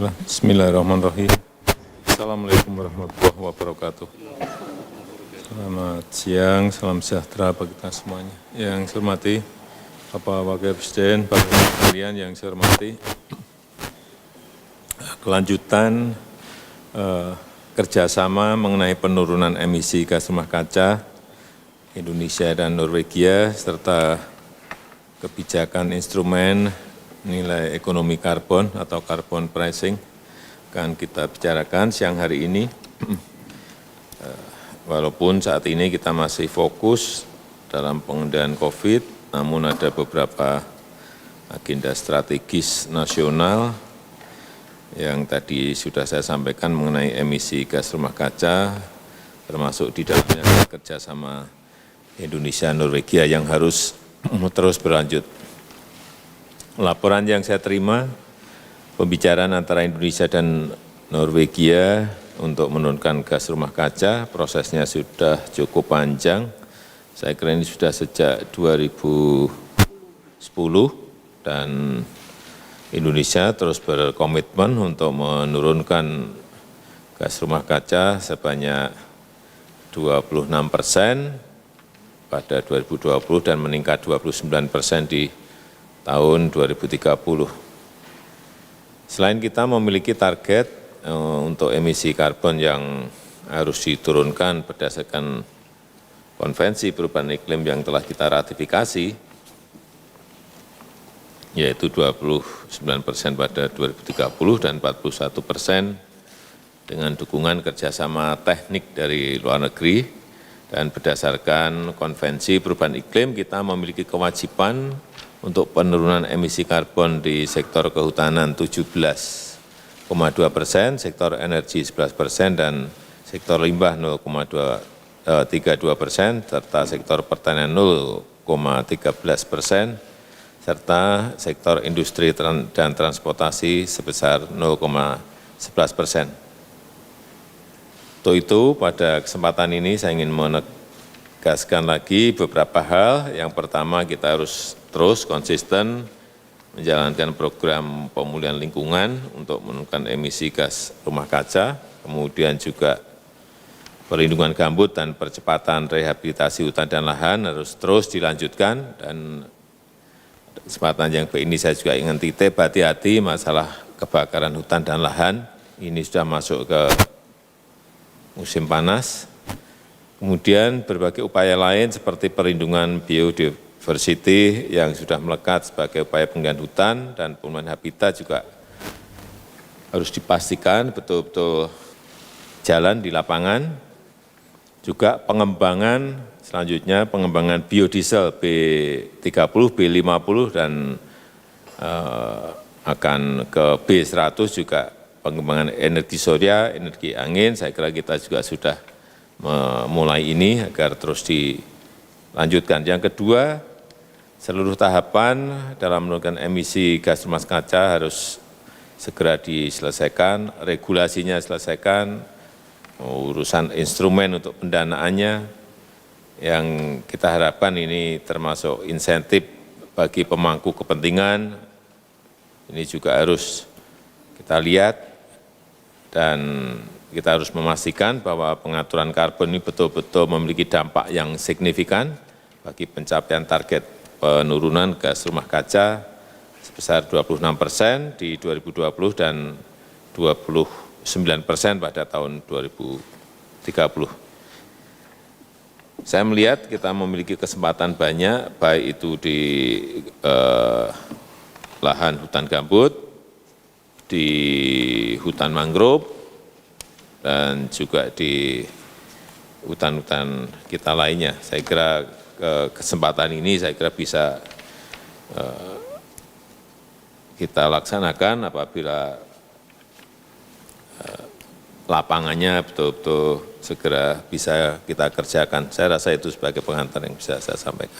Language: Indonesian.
Bismillahirrahmanirrahim. Assalamualaikum warahmatullahi wabarakatuh. Selamat siang, salam sejahtera bagi kita semuanya. Yang saya hormati Bapak Wakil Presiden, Bapak sekalian yang saya hormati, kelanjutan kerjasama mengenai penurunan emisi gas rumah kaca Indonesia dan Norwegia serta kebijakan instrumen nilai ekonomi karbon atau carbon pricing akan kita bicarakan siang hari ini. Walaupun saat ini kita masih fokus dalam pengendalian COVID, namun ada beberapa agenda strategis nasional yang tadi sudah saya sampaikan mengenai emisi gas rumah kaca, termasuk di dalamnya kerjasama Indonesia Norwegia yang harus terus berlanjut. Laporan yang saya terima, pembicaraan antara Indonesia dan Norwegia untuk menurunkan gas rumah kaca, prosesnya sudah cukup panjang. Saya kira ini sudah sejak 2010 dan Indonesia terus berkomitmen untuk menurunkan gas rumah kaca sebanyak 26% pada 2020 dan meningkat 29% di tahun 2030. Selain kita memiliki target untuk emisi karbon yang harus diturunkan berdasarkan konvensi perubahan iklim yang telah kita ratifikasi, yaitu 29% pada 2030 dan 41% dengan dukungan kerjasama teknik dari luar negeri, dan berdasarkan konvensi perubahan iklim kita memiliki kewajiban untuk penurunan emisi karbon di sektor kehutanan 17,2%, sektor energi 11%, dan sektor limbah 0,32%, serta sektor pertanian 0,13%, serta sektor industri dan transportasi sebesar 0,11%. Untuk itu, pada kesempatan ini saya ingin menegaskan lagi beberapa hal. Yang pertama, kita harus terus konsisten menjalankan program pemulihan lingkungan untuk menurunkan emisi gas rumah kaca, kemudian juga perlindungan gambut dan percepatan rehabilitasi hutan dan lahan harus terus dilanjutkan. Dan kesempatan yang ini saya juga ingin titip hati-hati masalah kebakaran hutan dan lahan, ini sudah masuk ke musim panas. Kemudian berbagai upaya lain seperti perlindungan biodiversity yang sudah melekat sebagai upaya pengendalian hutan dan pemulihan habitat juga harus dipastikan betul-betul jalan di lapangan. Juga pengembangan selanjutnya, pengembangan biodiesel B30, B50 dan akan ke B100 juga pengembangan energi surya, energi angin. Saya kira kita juga sudah memulai ini agar terus dilanjutkan. Yang kedua, seluruh tahapan dalam menurunkan emisi gas rumah kaca harus segera diselesaikan, regulasinya selesaikan, urusan instrumen untuk pendanaannya, yang kita harapkan ini termasuk insentif bagi pemangku kepentingan, ini juga harus kita lihat, dan kita harus memastikan bahwa pengaturan karbon ini betul-betul memiliki dampak yang signifikan bagi pencapaian target penurunan gas rumah kaca sebesar 26% di 2020 dan 29% pada tahun 2030. Saya melihat kita memiliki kesempatan banyak, baik itu di lahan hutan gambut, di hutan mangrove, dan juga di hutan-hutan kita lainnya. Saya kira kesempatan ini saya kira bisa kita laksanakan apabila lapangannya betul-betul segera bisa kita kerjakan. Saya rasa itu sebagai pengantar yang bisa saya sampaikan.